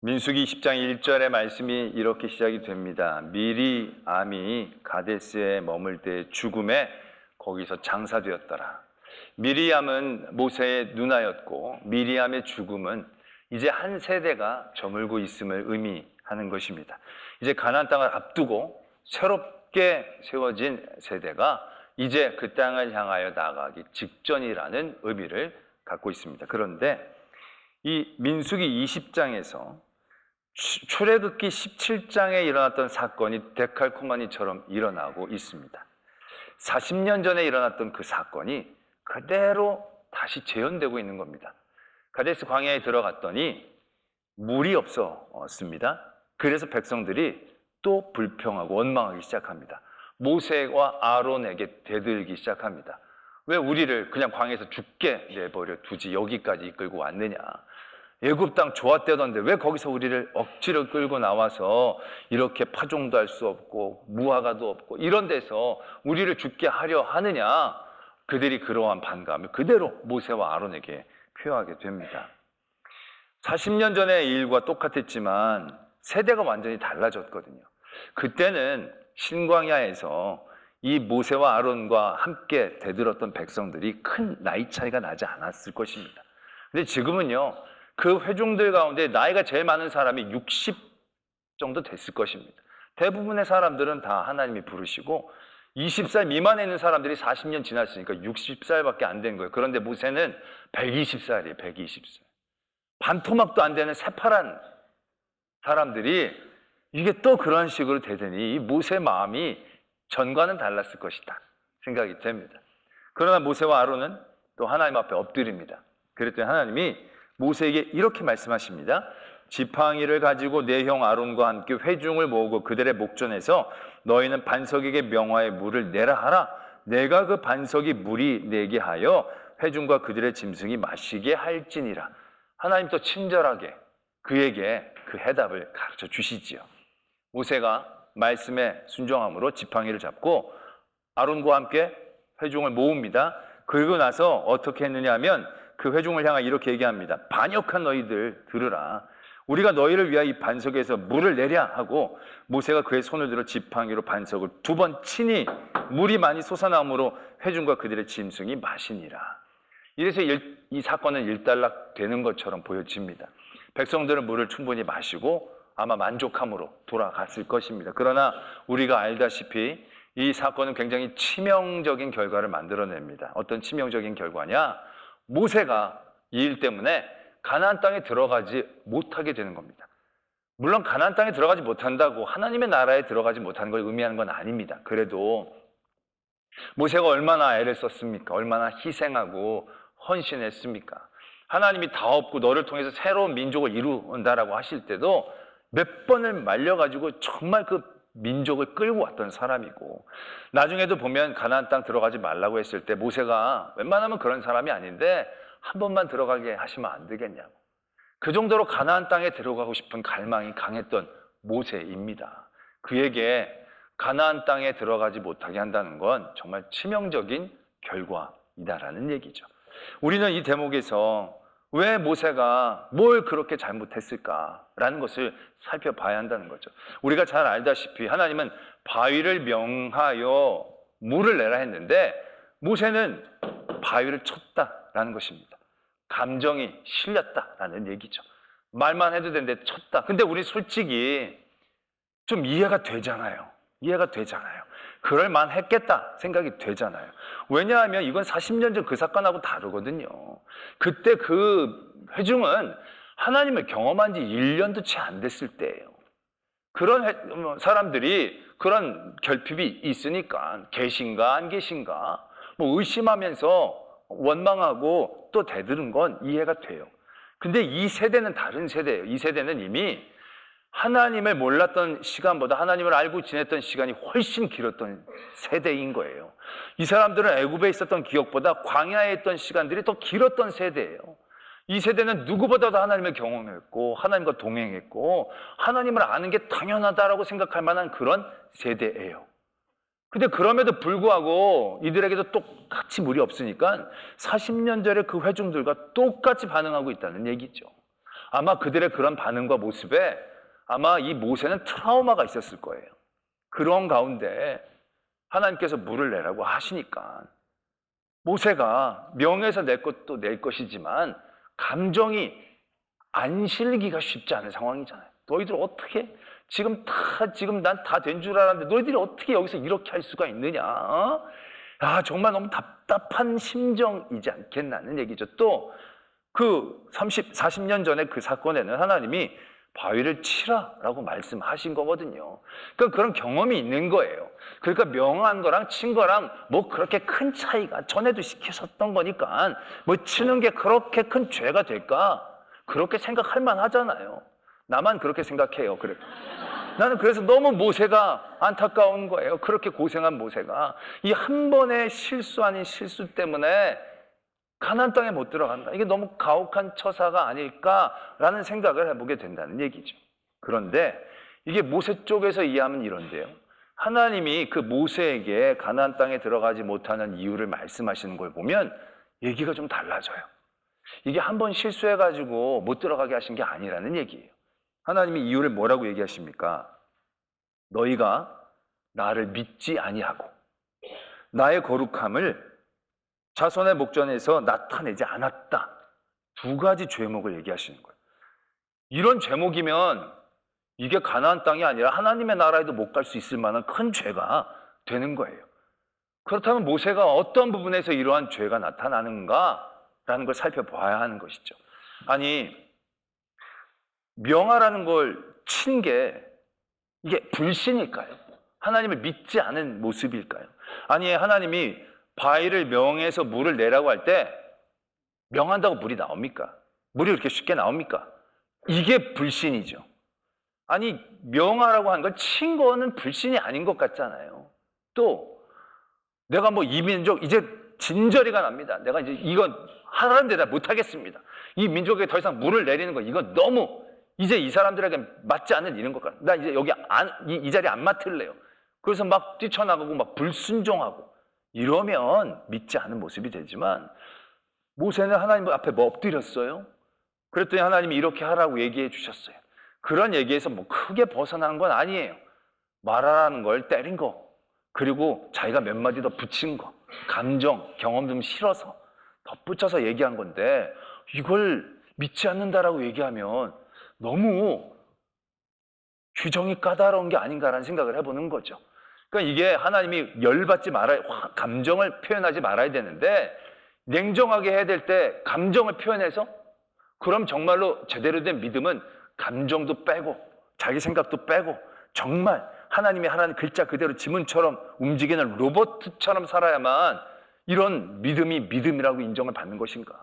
민수기 20장 1절의 말씀이 이렇게 시작이 됩니다. 미리암이 가데스에 머물 때 죽음에 거기서 장사되었더라. 미리암은 모세의 누나였고 미리암의 죽음은 이제 한 세대가 저물고 있음을 의미하는 것입니다. 이제 가나안 땅을 앞두고 새롭게 세워진 세대가 이제 그 땅을 향하여 나가기 직전이라는 의미를 갖고 있습니다. 그런데 이 민수기 20장에서 출애굽기 17장에 일어났던 사건이 데칼코마니처럼 일어나고 있습니다. 40년 전에 일어났던 그 사건이 그대로 다시 재현되고 있는 겁니다. 가데스 광야에 들어갔더니 물이 없었습니다. 그래서 백성들이 또 불평하고 원망하기 시작합니다. 모세와 아론에게 대들기 시작합니다. 왜 우리를 그냥 광야에서 죽게 내버려 두지 여기까지 이끌고 왔느냐. 애굽 땅 좋았대던데 왜 거기서 우리를 억지로 끌고 나와서 이렇게 파종도 할 수 없고 무화과도 없고 이런 데서 우리를 죽게 하려 하느냐. 그들이 그러한 반감을 그대로 모세와 아론에게 표하게 됩니다. 40년 전의 일과 똑같았지만 세대가 완전히 달라졌거든요. 그때는 신광야에서 이 모세와 아론과 함께 대들었던 백성들이 큰 나이 차이가 나지 않았을 것입니다. 근데 지금은요, 그 회중들 가운데 나이가 제일 많은 사람이 60 정도 됐을 것입니다. 대부분의 사람들은 다 하나님이 부르시고 20살 미만에 있는 사람들이 40년 지났으니까 60살밖에 안 된 거예요. 그런데 모세는 120살이에요. 120살. 반토막도 안 되는 새파란 사람들이 이게 또 그런 식으로 되더니 이 모세 마음이 전과는 달랐을 것이다 생각이 됩니다. 그러나 모세와 아론은 또 하나님 앞에 엎드립니다. 그랬더니 하나님이 모세에게 이렇게 말씀하십니다. 지팡이를 가지고 내 형 아론과 함께 회중을 모으고 그들의 목전에서 너희는 반석에게 명하여 물을 내라 하라. 내가 그 반석이 물이 내게 하여 회중과 그들의 짐승이 마시게 할지니라. 하나님 또 친절하게 그에게 그 해답을 가르쳐 주시지요. 모세가 말씀에 순종함으로 지팡이를 잡고 아론과 함께 회중을 모읍니다. 그리고 나서 어떻게 했느냐 하면 그 회중을 향해 이렇게 얘기합니다. 반역한 너희들 들으라. 우리가 너희를 위하여 이 반석에서 물을 내랴 하고 모세가 그의 손을 들어 지팡이로 반석을 2번 치니 물이 많이 솟아나므로 회중과 그들의 짐승이 마시니라. 이래서 이 사건은 일단락 되는 것처럼 보여집니다. 백성들은 물을 충분히 마시고 아마 만족함으로 돌아갔을 것입니다. 그러나 우리가 알다시피 이 사건은 굉장히 치명적인 결과를 만들어냅니다. 어떤 치명적인 결과냐? 모세가 이 일 때문에 가나안 땅에 들어가지 못하게 되는 겁니다. 물론 가나안 땅에 들어가지 못한다고 하나님의 나라에 들어가지 못하는 걸 의미하는 건 아닙니다. 그래도 모세가 얼마나 애를 썼습니까? 얼마나 희생하고 헌신했습니까? 하나님이 다 없고 너를 통해서 새로운 민족을 이룬다라고 하실 때도 몇 번을 말려가지고 정말 그 민족을 끌고 왔던 사람이고, 나중에도 보면 가나안 땅 들어가지 말라고 했을 때 모세가 웬만하면 그런 사람이 아닌데 한 번만 들어가게 하시면 안 되겠냐고, 그 정도로 가나안 땅에 들어가고 싶은 갈망이 강했던 모세입니다. 그에게 가나안 땅에 들어가지 못하게 한다는 건 정말 치명적인 결과이다라는 얘기죠. 우리는 이 대목에서 왜 모세가 뭘 그렇게 잘못했을까라는 것을 살펴봐야 한다는 거죠. 우리가 잘 알다시피 하나님은 바위를 명하여 물을 내라 했는데 모세는 바위를 쳤다라는 것입니다. 감정이 실렸다라는 얘기죠. 말만 해도 되는데 쳤다. 근데 우리 솔직히 좀 이해가 되잖아요. 이해가 되잖아요. 그럴 만했겠다 생각이 되잖아요. 왜냐하면 이건 40년 전 그 사건하고 다르거든요. 그때 그 회중은 하나님을 경험한 지 1년도 채 안 됐을 때예요. 그런 사람들이 그런 결핍이 있으니까 계신가 안 계신가 뭐 의심하면서 원망하고 또 대드는 건 이해가 돼요. 근데 이 세대는 다른 세대예요. 이 세대는 이미 하나님을 몰랐던 시간보다 하나님을 알고 지냈던 시간이 훨씬 길었던 세대인 거예요. 이 사람들은 애굽에 있었던 기억보다 광야에 있던 시간들이 더 길었던 세대예요. 이 세대는 누구보다도 하나님을 경험했고 하나님과 동행했고 하나님을 아는 게 당연하다라고 생각할 만한 그런 세대예요. 근데 그럼에도 불구하고 이들에게도 똑같이 물이 없으니까 40년 전에 그 회중들과 똑같이 반응하고 있다는 얘기죠. 아마 그들의 그런 반응과 모습에 아마 이 모세는 트라우마가 있었을 거예요. 그런 가운데 하나님께서 물을 내라고 하시니까 모세가 명에서 낼 것도 낼 것이지만 감정이 안 실기가 쉽지 않은 상황이잖아요. 너희들 어떻게 지금 난 다 된 줄 알았는데 너희들이 어떻게 여기서 이렇게 할 수가 있느냐? 어? 아, 정말 너무 답답한 심정이지 않겠나는 얘기죠. 또 그 40년 전에 그 사건에는 하나님이 바위를 치라라고 말씀하신 거거든요. 그러니까 그런 경험이 있는 거예요. 그러니까 명한 거랑 친 거랑 뭐 그렇게 큰 차이가 전에도 시키셨던 거니까 뭐 치는 게 그렇게 큰 죄가 될까? 그렇게 생각할 만하잖아요. 나만 그렇게 생각해요. 그래. 나는 그래서 너무 모세가 안타까운 거예요. 그렇게 고생한 모세가 이 한 번의 실수 아닌 실수 때문에 가나안 땅에 못 들어간다. 이게 너무 가혹한 처사가 아닐까라는 생각을 해보게 된다는 얘기죠. 그런데 이게 모세 쪽에서 이해하면 이런데요. 하나님이 그 모세에게 가나안 땅에 들어가지 못하는 이유를 말씀하시는 걸 보면 얘기가 좀 달라져요. 이게 한 번 실수해가지고 못 들어가게 하신 게 아니라는 얘기예요. 하나님이 이유를 뭐라고 얘기하십니까? 너희가 나를 믿지 아니하고 나의 거룩함을 자손의 목전에서 나타내지 않았다. 두 가지 죄목을 얘기하시는 거예요. 이런 죄목이면 이게 가나안 땅이 아니라 하나님의 나라에도 못 갈 수 있을 만한 큰 죄가 되는 거예요. 그렇다면 모세가 어떤 부분에서 이러한 죄가 나타나는가라는 걸 살펴봐야 하는 것이죠. 아니, 명하라는 걸 친 게 이게 불신일까요? 하나님을 믿지 않은 모습일까요? 아니, 하나님이 바위를 명해서 물을 내라고 할 때 명한다고 물이 나옵니까? 물이 그렇게 쉽게 나옵니까? 이게 불신이죠. 아니, 명하라고 한 걸 친 거는 불신이 아닌 것 같잖아요. 또 내가 뭐 이 민족 이제 진저리가 납니다. 내가 이제 이건 하라는 데다 못하겠습니다. 이 민족에 더 이상 물을 내리는 거 이건 너무 이제 이 사람들에게 맞지 않는 일인 것 같아요. 나 이제 여기 이 자리에 안 맡을래요. 그래서 막 뛰쳐나가고 막 불순종하고 이러면 믿지 않은 모습이 되지만 모세는 하나님 앞에 뭐 엎드렸어요. 그랬더니 하나님이 이렇게 하라고 얘기해 주셨어요. 그런 얘기에서 뭐 크게 벗어나는 건 아니에요. 말하라는 걸 때린 거, 그리고 자기가 몇 마디 더 붙인 거, 감정, 경험 좀 실어서 덧붙여서 얘기한 건데 이걸 믿지 않는다라고 얘기하면 너무 규정이 까다로운 게 아닌가라는 생각을 해보는 거죠. 그러니까 이게 하나님이 열받지 말아야, 감정을 표현하지 말아야 되는데 냉정하게 해야 될 때 감정을 표현해서 그럼 정말로 제대로 된 믿음은 감정도 빼고 자기 생각도 빼고 정말 하나님이 하라는 글자 그대로 지문처럼 움직이는 로봇처럼 살아야만 이런 믿음이 믿음이라고 인정을 받는 것인가?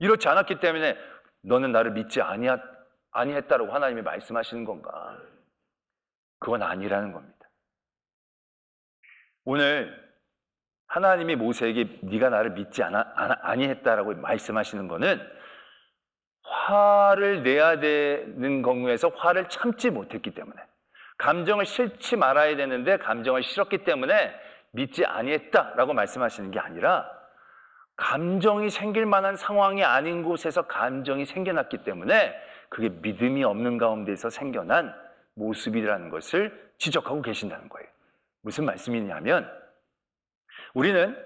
이렇지 않았기 때문에 너는 나를 믿지 아니했다라고 하나님이 말씀하시는 건가? 그건 아니라는 겁니다. 오늘 하나님이 모세에게 네가 나를 믿지 아니했다라고 말씀하시는 거는 화를 내야 되는 경우에서 화를 참지 못했기 때문에, 감정을 싫지 말아야 되는데 감정을 싫었기 때문에 믿지 아니했다라고 말씀하시는 게 아니라 감정이 생길 만한 상황이 아닌 곳에서 감정이 생겨났기 때문에 그게 믿음이 없는 가운데서 생겨난 모습이라는 것을 지적하고 계신다는 거예요. 무슨 말씀이냐면 우리는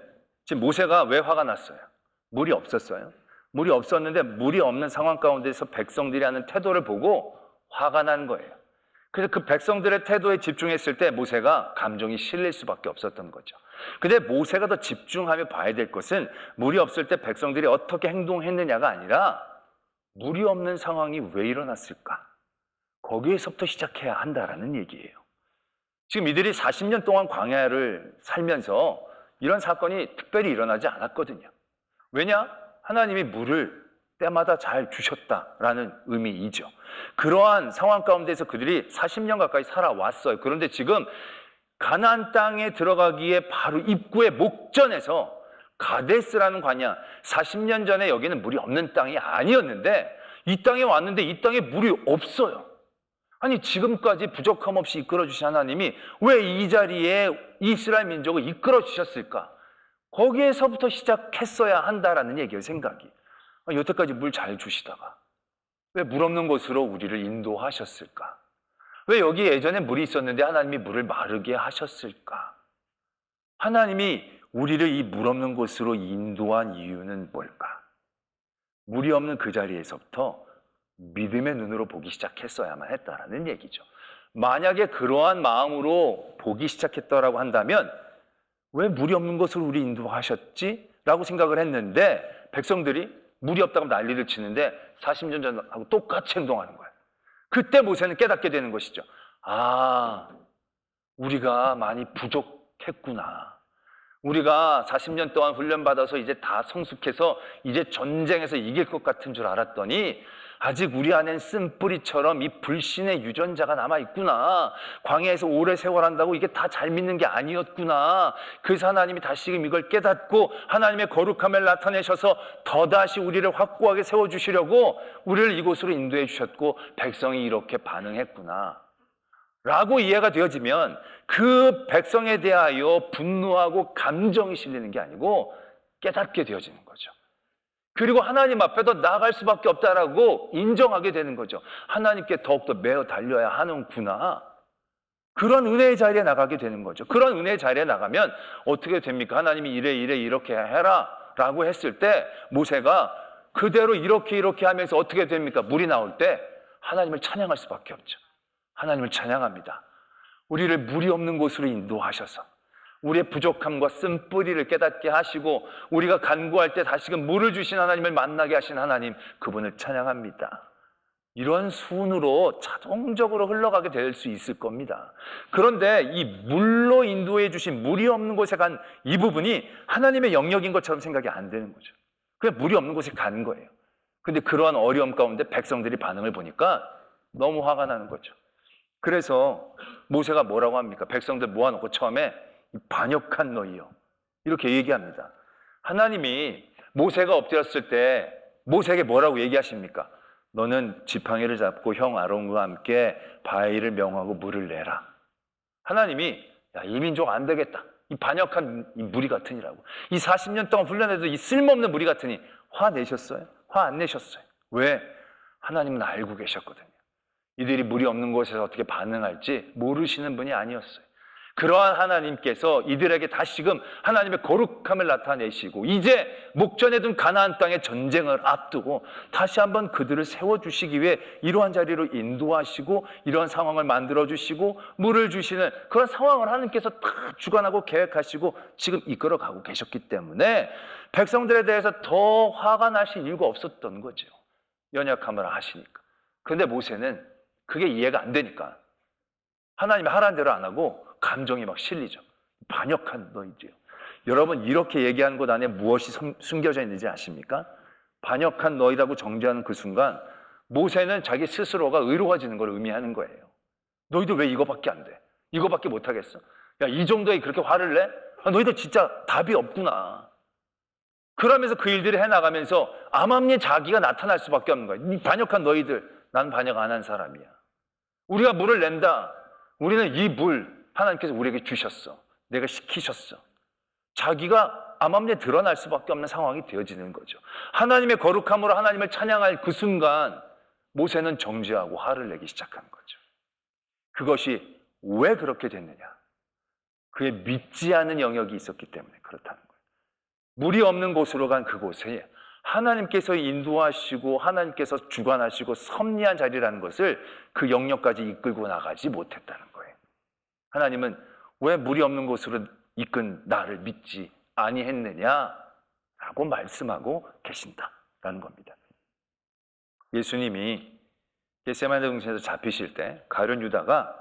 지금 모세가 왜 화가 났어요? 물이 없었어요. 물이 없었는데 물이 없는 상황 가운데서 백성들이 하는 태도를 보고 화가 난 거예요. 그래서 그 백성들의 태도에 집중했을 때 모세가 감정이 실릴 수밖에 없었던 거죠. 근데 모세가 더 집중하며 봐야 될 것은 물이 없을 때 백성들이 어떻게 행동했느냐가 아니라 물이 없는 상황이 왜 일어났을까? 거기에서부터 시작해야 한다라는 얘기예요. 지금 이들이 40년 동안 광야를 살면서 이런 사건이 특별히 일어나지 않았거든요. 왜냐? 하나님이 물을 때마다 잘 주셨다라는 의미이죠. 그러한 상황 가운데서 그들이 40년 가까이 살아왔어요. 그런데 지금 가나안 땅에 들어가기에 바로 입구의 목전에서 가데스라는 광야, 40년 전에 여기는 물이 없는 땅이 아니었는데 이 땅에 왔는데 이 땅에 물이 없어요. 아니, 지금까지 부족함 없이 이끌어 주신 하나님이 왜 이 자리에 이스라엘 민족을 이끌어 주셨을까? 거기에서부터 시작했어야 한다라는 얘기예요, 생각이. 여태까지 물 잘 주시다가 왜 물 없는 곳으로 우리를 인도하셨을까? 왜 여기 예전에 물이 있었는데 하나님이 물을 마르게 하셨을까? 하나님이 우리를 이 물 없는 곳으로 인도한 이유는 뭘까? 물이 없는 그 자리에서부터 믿음의 눈으로 보기 시작했어야만 했다라는 얘기죠. 만약에 그러한 마음으로 보기 시작했더라고 한다면 왜 물이 없는 곳으로 우리 인도하셨지? 라고 생각을 했는데 백성들이 물이 없다고 난리를 치는데 40년 전하고 똑같이 행동하는 거예요. 그때 모세는 깨닫게 되는 것이죠. 아, 우리가 많이 부족했구나. 우리가 40년 동안 훈련받아서 이제 다 성숙해서 이제 전쟁에서 이길 것 같은 줄 알았더니 아직 우리 안엔 쓴뿌리처럼 이 불신의 유전자가 남아있구나. 광야에서 오래 세월한다고 이게 다 잘 믿는 게 아니었구나. 그래서 하나님이 다시금 이걸 깨닫고 하나님의 거룩함을 나타내셔서 더다시 우리를 확고하게 세워주시려고 우리를 이곳으로 인도해 주셨고 백성이 이렇게 반응했구나 라고 이해가 되어지면 그 백성에 대하여 분노하고 감정이 실리는 게 아니고 깨닫게 되어지는 거죠. 그리고 하나님 앞에 더 나아갈 수밖에 없다라고 인정하게 되는 거죠. 하나님께 더욱더 매어 달려야 하는구나. 그런 은혜의 자리에 나가게 되는 거죠. 그런 은혜의 자리에 나가면 어떻게 됩니까? 하나님이 이래 이렇게 해라 라고 했을 때 모세가 그대로 이렇게 하면서 어떻게 됩니까? 물이 나올 때 하나님을 찬양할 수밖에 없죠. 하나님을 찬양합니다. 우리를 물이 없는 곳으로 인도하셔서 우리의 부족함과 쓴뿌리를 깨닫게 하시고 우리가 간구할 때 다시금 물을 주신 하나님을 만나게 하신 하나님, 그분을 찬양합니다. 이런 순으로 자동적으로 흘러가게 될 수 있을 겁니다. 그런데 이 물로 인도해 주신 물이 없는 곳에 간 이 부분이 하나님의 영역인 것처럼 생각이 안 되는 거죠. 그냥 물이 없는 곳에 간 거예요. 근데 그러한 어려움 가운데 백성들이 반응을 보니까 너무 화가 나는 거죠. 그래서 모세가 뭐라고 합니까? 백성들 모아놓고 처음에 반역한 너희요, 이렇게 얘기합니다. 하나님이 모세가 엎드렸을 때 모세에게 뭐라고 얘기하십니까? 너는 지팡이를 잡고 형 아론과 함께 바위를 명하고 물을 내라. 하나님이 야, 이 민족 안 되겠다. 이 반역한 이 무리 같으니라고. 이 40년 동안 훈련해도 이 쓸모없는 무리 같으니 화 내셨어요? 화 안 내셨어요. 왜? 하나님은 알고 계셨거든요. 이들이 물이 없는 곳에서 어떻게 반응할지 모르시는 분이 아니었어요. 그러한 하나님께서 이들에게 다시금 하나님의 거룩함을 나타내시고 이제 목전에 둔 가나안 땅의 전쟁을 앞두고 다시 한번 그들을 세워주시기 위해 이러한 자리로 인도하시고 이러한 상황을 만들어주시고 물을 주시는 그런 상황을 하나님께서 다 주관하고 계획하시고 지금 이끌어가고 계셨기 때문에 백성들에 대해서 더 화가 나실 이유가 없었던 거죠. 연약함을 아시니까. 그런데 모세는 그게 이해가 안 되니까 하나님이 하라는 대로 안 하고 감정이 막 실리죠. 반역한 너희들이요. 여러분, 이렇게 얘기하는 것 안에 무엇이 숨겨져 있는지 아십니까? 반역한 너희라고 정죄하는 그 순간 모세는 자기 스스로가 의로워지는 걸 의미하는 거예요. 너희들 왜 이거밖에 안 돼? 이거밖에 못하겠어? 야, 이 정도에 그렇게 화를 내? 너희들 진짜 답이 없구나. 그러면서 그 일들을 해나가면서 암암리에 자기가 나타날 수밖에 없는 거예요. 이 반역한 너희들, 난 반역 안 한 사람이야. 우리가 물을 낸다. 우리는 이 물 하나님께서 우리에게 주셨어. 내가 시키셨어. 자기가 암암리에 드러날 수밖에 없는 상황이 되어지는 거죠. 하나님의 거룩함으로 하나님을 찬양할 그 순간 모세는 정죄하고 화를 내기 시작한 거죠. 그것이 왜 그렇게 됐느냐? 그의 믿지 않은 영역이 있었기 때문에 그렇다는 거예요. 물이 없는 곳으로 간 그곳에 하나님께서 인도하시고 하나님께서 주관하시고 섭리한 자리라는 것을 그 영역까지 이끌고 나가지 못했다는 거예요. 하나님은 왜 물이 없는 곳으로 이끈 나를 믿지 아니했느냐라고 말씀하고 계신다라는 겁니다. 예수님이 겟세마네 동산에서 잡히실 때 가룟 유다가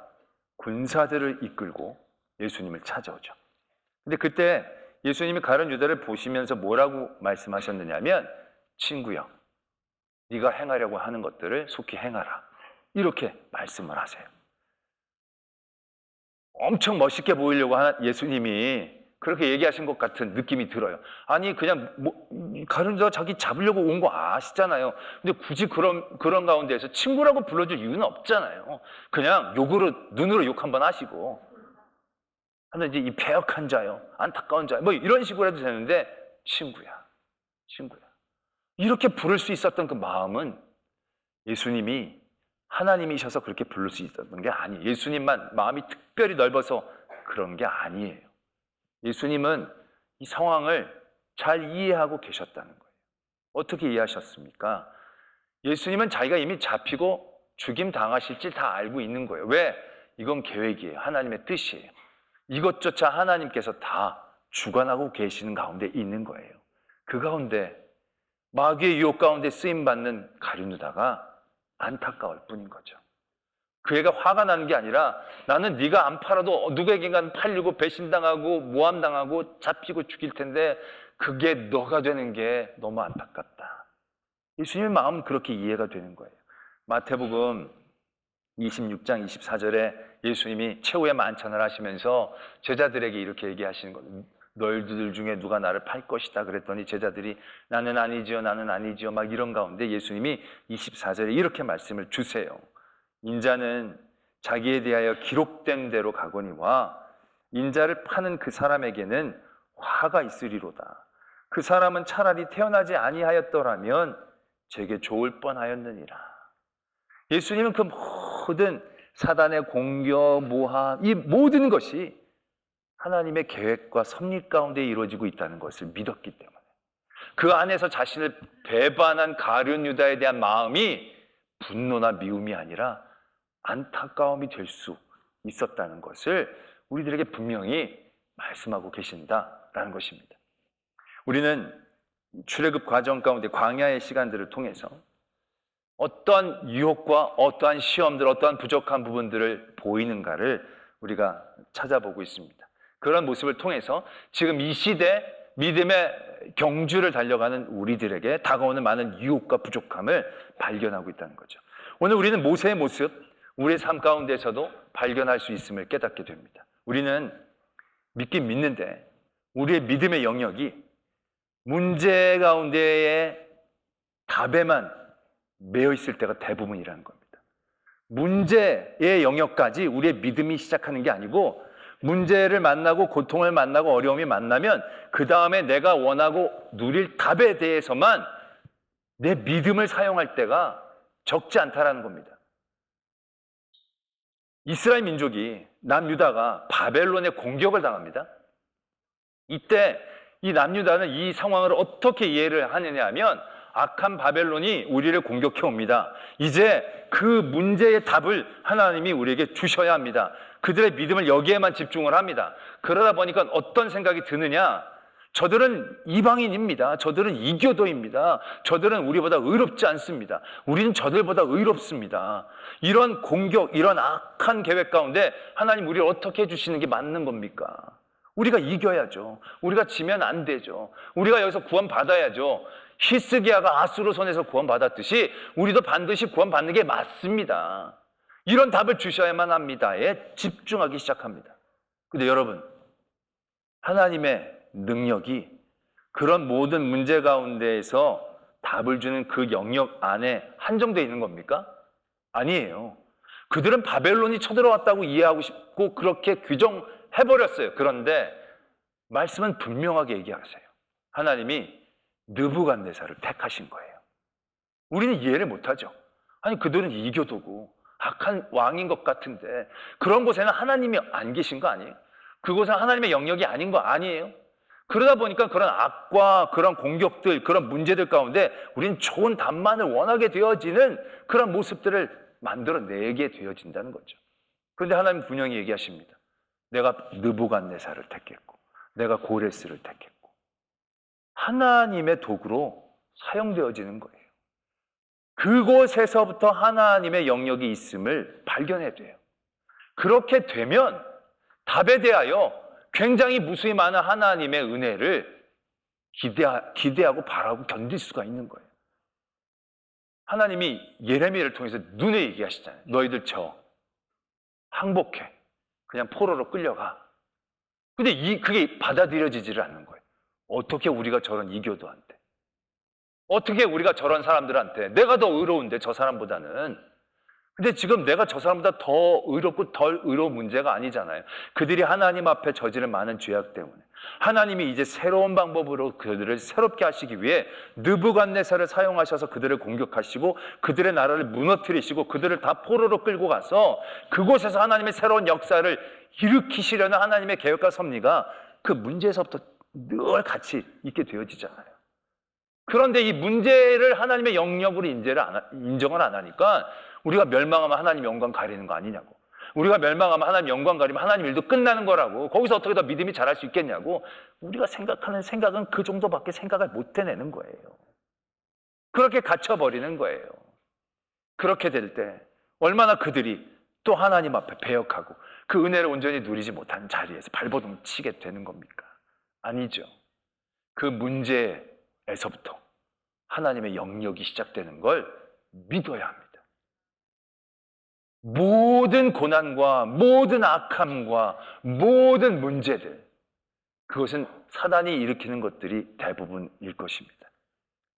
군사들을 이끌고 예수님을 찾아오죠. 근데 그때 예수님이 가룟 유다를 보시면서 뭐라고 말씀하셨느냐면 친구여, 네가 행하려고 하는 것들을 속히 행하라. 이렇게 말씀을 하세요. 엄청 멋있게 보이려고 하는 예수님이 그렇게 얘기하신 것 같은 느낌이 들어요. 아니 그냥 가룟 유다가 자기 잡으려고 온 거 아시잖아요. 근데 굳이 그런 가운데에서 친구라고 불러줄 이유는 없잖아요. 그냥 눈으로 욕 한번 하시고 하는 이제 이 패역한 자요, 안타까운 자, 뭐 이런 식으로 해도 되는데 친구야. 이렇게 부를 수 있었던 그 마음은 예수님이 하나님이셔서 그렇게 부를 수 있었던 게 아니에요. 예수님만 마음이 특별히 넓어서 그런 게 아니에요. 예수님은 이 상황을 잘 이해하고 계셨다는 거예요. 어떻게 이해하셨습니까? 예수님은 자기가 이미 잡히고 죽임 당하실 줄 다 알고 있는 거예요. 왜? 이건 계획이에요. 하나님의 뜻이에요. 이것조차 하나님께서 다 주관하고 계시는 가운데 있는 거예요. 그 가운데 마귀의 유혹 가운데 쓰임받는 가룟유다가 안타까울 뿐인 거죠. 그 애가 화가 나는 게 아니라 나는 네가 안 팔아도 누구에겐가 팔리고 배신당하고 모함당하고 잡히고 죽일 텐데 그게 너가 되는 게 너무 안타깝다. 예수님의 마음은 그렇게 이해가 되는 거예요. 마태복음 26장 24절에 예수님이 최후의 만찬을 하시면서 제자들에게 이렇게 얘기하시는 거예요. 너희들 중에 누가 나를 팔 것이다 그랬더니 제자들이 나는 아니지요 나는 아니지요 막 이런 가운데 예수님이 24절에 이렇게 말씀을 주세요. 인자는 자기에 대하여 기록된 대로 가거니와 인자를 파는 그 사람에게는 화가 있으리로다. 그 사람은 차라리 태어나지 아니하였더라면 제게 좋을 뻔하였느니라. 예수님은 그 모든 사단의 공격, 모함, 이 모든 것이 하나님의 계획과 섭리 가운데 이루어지고 있다는 것을 믿었기 때문에 그 안에서 자신을 배반한 가룟 유다에 대한 마음이 분노나 미움이 아니라 안타까움이 될 수 있었다는 것을 우리들에게 분명히 말씀하고 계신다라는 것입니다. 우리는 출애굽 과정 가운데 광야의 시간들을 통해서 어떠한 유혹과 어떠한 시험들, 어떠한 부족한 부분들을 보이는가를 우리가 찾아보고 있습니다. 그런 모습을 통해서 지금 이 시대 믿음의 경주를 달려가는 우리들에게 다가오는 많은 유혹과 부족함을 발견하고 있다는 거죠. 오늘 우리는 모세의 모습, 우리의 삶 가운데서도 발견할 수 있음을 깨닫게 됩니다. 우리는 믿긴 믿는데 우리의 믿음의 영역이 문제 가운데의 답에만 매여 있을 때가 대부분이라는 겁니다. 문제의 영역까지 우리의 믿음이 시작하는 게 아니고 문제를 만나고 고통을 만나고 어려움이 만나면 그 다음에 내가 원하고 누릴 답에 대해서만 내 믿음을 사용할 때가 적지 않다라는 겁니다. 이스라엘 민족이 남유다가 바벨론의 공격을 당합니다. 이때 이 남유다는 이 상황을 어떻게 이해를 하느냐 하면 악한 바벨론이 우리를 공격해 옵니다. 이제 그 문제의 답을 하나님이 우리에게 주셔야 합니다. 그들의 믿음을 여기에만 집중을 합니다. 그러다 보니까 어떤 생각이 드느냐? 저들은 이방인입니다. 저들은 이교도입니다. 저들은 우리보다 의롭지 않습니다. 우리는 저들보다 의롭습니다. 이런 공격, 이런 악한 계획 가운데 하나님 우리를 어떻게 해주시는 게 맞는 겁니까? 우리가 이겨야죠. 우리가 지면 안 되죠. 우리가 여기서 구원받아야죠. 히스기야가 아수르 손에서 구원받았듯이 우리도 반드시 구원받는 게 맞습니다. 이런 답을 주셔야만 합니다에 집중하기 시작합니다. 근데 여러분, 하나님의 능력이 그런 모든 문제 가운데에서 답을 주는 그 영역 안에 한정되어 있는 겁니까? 아니에요. 그들은 바벨론이 쳐들어왔다고 이해하고 싶고 그렇게 규정해버렸어요. 그런데 말씀은 분명하게 얘기하세요. 하나님이 느부갓네살을 택하신 거예요. 우리는 이해를 못하죠. 아니 그들은 이교도고 악한 왕인 것 같은데 그런 곳에는 하나님이 안 계신 거 아니에요? 그곳은 하나님의 영역이 아닌 거 아니에요? 그러다 보니까 그런 악과 그런 공격들, 그런 문제들 가운데 우리는 좋은 답만을 원하게 되어지는 그런 모습들을 만들어내게 되어진다는 거죠. 그런데 하나님 분명히 얘기하십니다. 내가 느부갓네살을 택했고 내가 고레스를 택했고 하나님의 도구로 사용되어지는 거예요. 그곳에서부터 하나님의 영역이 있음을 발견해야 돼요. 그렇게 되면 답에 대하여 굉장히 무수히 많은 하나님의 은혜를 기대하고 바라고 견딜 수가 있는 거예요. 하나님이 예레미야를 통해서 눈에 얘기하시잖아요. 너희들 항복해. 그냥 포로로 끌려가. 근데 그게 받아들여지지를 않는 거예요. 어떻게 우리가 저런 이교도한테, 어떻게 우리가 저런 사람들한테, 내가 더 의로운데 저 사람보다는, 근데 지금 내가 저 사람보다 더 의롭고 덜 의로운 문제가 아니잖아요. 그들이 하나님 앞에 저지른 많은 죄악 때문에 하나님이 이제 새로운 방법으로 그들을 새롭게 하시기 위해 느부갓네살을 사용하셔서 그들을 공격하시고 그들의 나라를 무너뜨리시고 그들을 다 포로로 끌고 가서 그곳에서 하나님의 새로운 역사를 일으키시려는 하나님의 계획과 섭리가 그 문제에서부터 늘 같이 있게 되어지잖아요. 그런데 이 문제를 하나님의 영역으로 인정을 안 하니까 우리가 멸망하면 하나님 영광 가리는 거 아니냐고. 우리가 멸망하면 하나님 영광 가리면 하나님 일도 끝나는 거라고. 거기서 어떻게 더 믿음이 자랄 수 있겠냐고. 우리가 생각하는 생각은 그 정도밖에 생각을 못 해내는 거예요. 그렇게 갇혀버리는 거예요. 그렇게 될 때 얼마나 그들이 또 하나님 앞에 배역하고 그 은혜를 온전히 누리지 못하는 자리에서 발버둥 치게 되는 겁니까? 아니죠. 그 문제에서부터 하나님의 영역이 시작되는 걸 믿어야 합니다. 모든 고난과 모든 악함과 모든 문제들, 그것은 사단이 일으키는 것들이 대부분일 것입니다.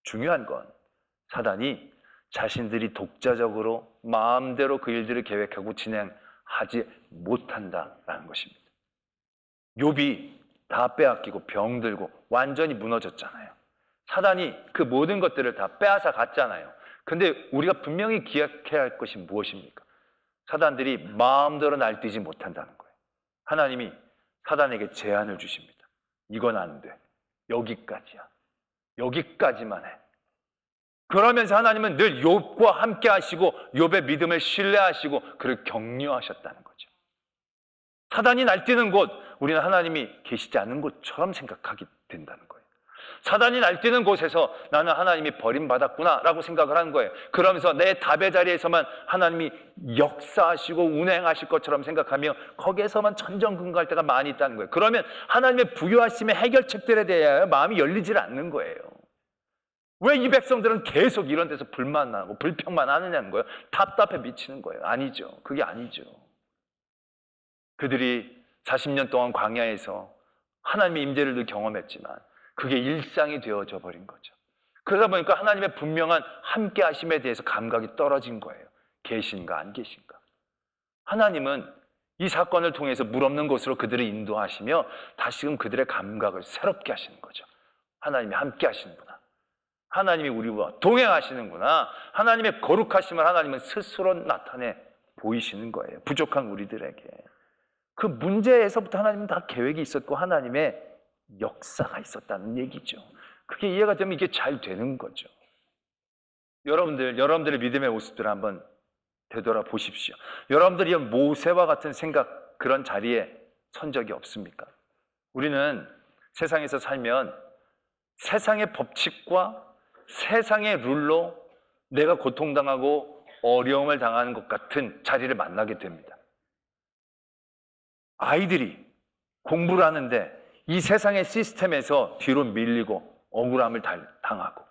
중요한 건 사단이 자신들이 독자적으로 마음대로 그 일들을 계획하고 진행하지 못한다라는 것입니다. 욥이 다 빼앗기고 병들고 완전히 무너졌잖아요. 사단이 그 모든 것들을 다 빼앗아 갔잖아요. 근데 우리가 분명히 기억해야 할 것이 무엇입니까? 사단들이 마음대로 날뛰지 못한다는 거예요. 하나님이 사단에게 제한을 주십니다. 이건 안 돼. 여기까지야. 여기까지만 해. 그러면서 하나님은 늘 욥과 함께 하시고 욥의 믿음을 신뢰하시고 그를 격려하셨다는 거죠. 사단이 날뛰는 곳, 우리는 하나님이 계시지 않은 곳처럼 생각하게 된다는 거예요. 사단이 날뛰는 곳에서 나는 하나님이 버림받았구나 라고 생각을 하는 거예요. 그러면서 내 답의 자리에서만 하나님이 역사하시고 운행하실 것처럼 생각하며 거기에서만 천정근거할 때가 많이 있다는 거예요. 그러면 하나님의 부유하심의 해결책들에 대하여 마음이 열리질 않는 거예요. 왜 이 백성들은 계속 이런 데서 불만나고 불평만 하느냐는 거예요. 답답해 미치는 거예요. 아니죠. 그게 아니죠. 그들이 40년 동안 광야에서 하나님의 임재를 늘 경험했지만 그게 일상이 되어져 버린 거죠. 그러다 보니까 하나님의 분명한 함께 하심에 대해서 감각이 떨어진 거예요. 계신가 안 계신가. 하나님은 이 사건을 통해서 물 없는 곳으로 그들을 인도하시며 다시금 그들의 감각을 새롭게 하시는 거죠. 하나님이 함께 하시는구나. 하나님이 우리와 동행하시는구나. 하나님의 거룩하심을 하나님은 스스로 나타내 보이시는 거예요. 부족한 우리들에게. 그 문제에서부터 하나님은 다 계획이 있었고 하나님의 역사가 있었다는 얘기죠. 그게 이해가 되면 이게 잘 되는 거죠. 여러분들의 믿음의 모습들을 한번 되돌아보십시오. 여러분들이 모세와 같은 생각, 그런 자리에 선 적이 없습니까? 우리는 세상에서 살면 세상의 법칙과 세상의 룰로 내가 고통당하고 어려움을 당하는 것 같은 자리를 만나게 됩니다. 아이들이 공부를 하는데 이 세상의 시스템에서 뒤로 밀리고 억울함을 당하고,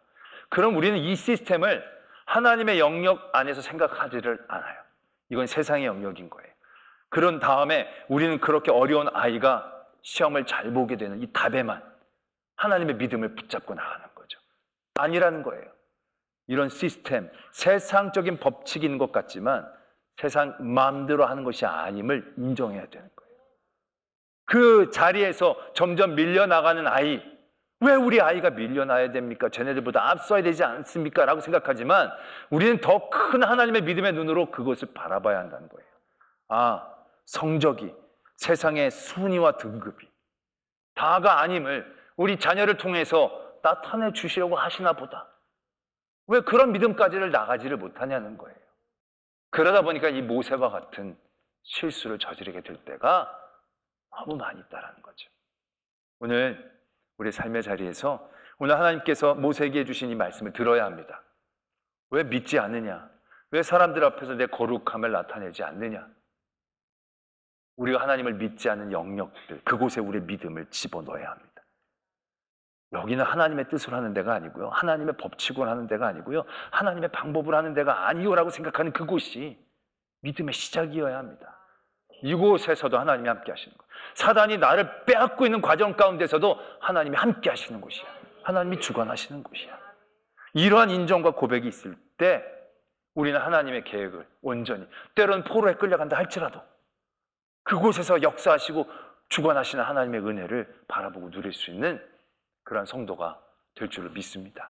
그럼 우리는 이 시스템을 하나님의 영역 안에서 생각하지를 않아요. 이건 세상의 영역인 거예요. 그런 다음에 우리는 그렇게 어려운 아이가 시험을 잘 보게 되는 이 답에만 하나님의 믿음을 붙잡고 나가는 거죠. 아니라는 거예요. 이런 시스템, 세상적인 법칙인 것 같지만 세상 마음대로 하는 것이 아님을 인정해야 되는 거예요. 그 자리에서 점점 밀려나가는 아이, 왜 우리 아이가 밀려나야 됩니까? 쟤네들보다 앞서야 되지 않습니까? 라고 생각하지만 우리는 더 큰 하나님의 믿음의 눈으로 그것을 바라봐야 한다는 거예요. 아, 성적이, 세상의 순위와 등급이 다가 아님을 우리 자녀를 통해서 나타내 주시려고 하시나 보다. 왜 그런 믿음까지를 나가지를 못하냐는 거예요. 그러다 보니까 이 모세와 같은 실수를 저지르게 될 때가 너무 많이 있다는 거죠. 오늘 우리 삶의 자리에서 오늘 하나님께서 모세에게 주신 이 말씀을 들어야 합니다. 왜 믿지 않느냐? 왜 사람들 앞에서 내 거룩함을 나타내지 않느냐? 우리가 하나님을 믿지 않는 영역들, 그곳에 우리의 믿음을 집어넣어야 합니다. 여기는 하나님의 뜻을 하는 데가 아니고요, 하나님의 법칙을 하는 데가 아니고요, 하나님의 방법을 하는 데가 아니요라고 생각하는 그곳이 믿음의 시작이어야 합니다. 이곳에서도 하나님이 함께 하시는 것, 사단이 나를 빼앗고 있는 과정 가운데서도 하나님이 함께 하시는 곳이야. 하나님이 주관하시는 곳이야. 이러한 인정과 고백이 있을 때 우리는 하나님의 계획을 온전히, 때로는 포로에 끌려간다 할지라도 그곳에서 역사하시고 주관하시는 하나님의 은혜를 바라보고 누릴 수 있는 그러한 성도가 될 줄을 믿습니다.